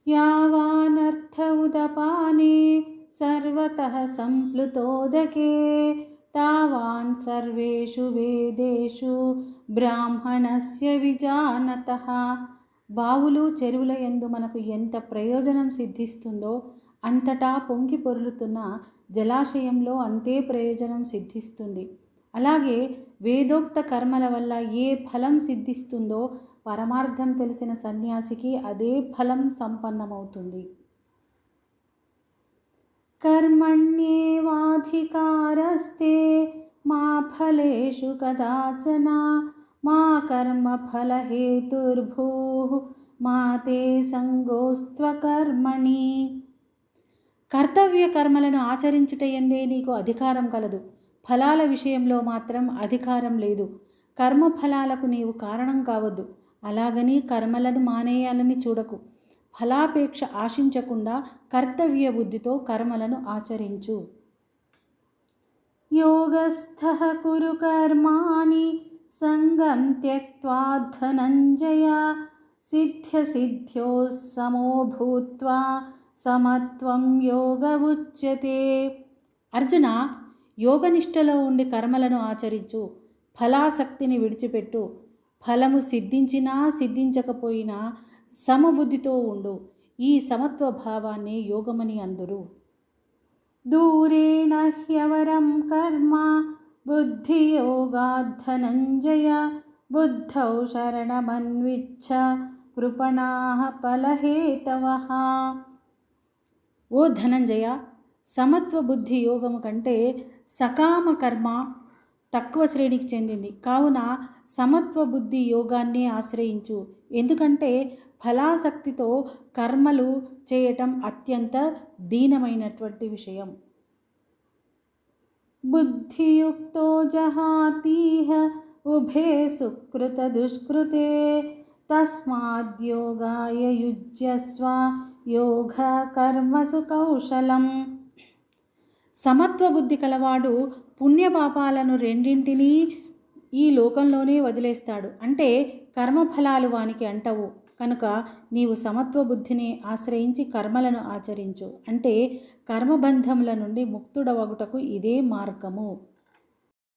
यावानर्थ उदपाने सर्वतः संप्लुतोदके तावान् सर्वेषु वेदेषु బ్రాహ్మణస్య విజానతః. బావులు చెరువుల యందు మనకు ఎంత ప్రయోజనం సిద్ధిస్తుందో అంతటా పొంగి పొర్లుతున్న జలాశయంలో అంతే ప్రయోజనం సిద్ధిస్తుంది. అలాగే వేదోక్త కర్మల వల్ల ఏ ఫలం సిద్ధిస్తుందో పరమార్థం తెలిసిన సన్యాసికి అదే ఫలం సంపన్నమవుతుంది. కర్మణ్యేవాధికారస్తే మా ఫలేషు కదాచన మా కర్మ ఫలహేతుర్భూః మా తే సంగోస్త్వకర్మణి. కర్తవ్య కర్మలను ఆచరించుటయందే నీకు అధికారం కలదు, ఫలాల విషయంలో మాత్రం అధికారం లేదు. కర్మఫలాలకు నీవు కారణం కావద్దు. అలాగని కర్మలను మానేయాలని చూడకు. ఫలాపేక్ష ఆశించకుండా కర్తవ్య బుద్ధితో కర్మలను ఆచరించు. యోగస్థః కురు కర్మాణి సంగం త్యక్త్వా ధనంజయ సిద్ధ్యసిద్ధ్యో సమో భూత్వా సమత్వం యోగ ఉచ్యతే. అర్జున, యోగనిష్టలో ఉండి కర్మలను ఆచరించు. ఫలాసక్తిని విడిచిపెట్టు. ఫలము సిద్ధించినా సిద్ధించకపోయినా సమబుద్ధితో ఉండు. ఈ సమత్వ భావాన్ని యోగమని అందురు. దూరేణ హ్యవరం కర్మ బుద్ధియోగాద్ధనంజయ బుద్ధౌ శరణమన్విచ్ఛ కృపణాః ఫలహేతవః. ఓ ధనంజయ, సమత్వ బుద్ధి యోగము కంటే సకామ కర్మ తక్కువ శ్రేణికి చెందింది. కావున సమత్వ బుద్ధి యోగాన్ని ఆశ్రయించు. ఎందుకంటే ఫలాసక్తితో కర్మలు చేయటం అత్యంత దీనమైనటువంటి విషయం. బుద్ధియుక్తో జహాతీహ ఉభే సుకృత దుష్కృతే తస్మాద్యోగాయ యుజ్యస్వ యోగ కర్మసు కౌశలం. సమత్వ బుద్ధి కలవాడు పుణ్యపాపాలను రెండింటినీ ఈ లోకంలోనే వదిలేస్తాడు. అంటే కర్మఫలాలు వానికి అంటవు. కనుక నీవు సమత్వ బుద్ధిని ఆశ్రయించి కర్మలను ఆచరించు. అంటే కర్మబంధముల నుండి ముక్తుడవగుటకు ఇదే మార్గము.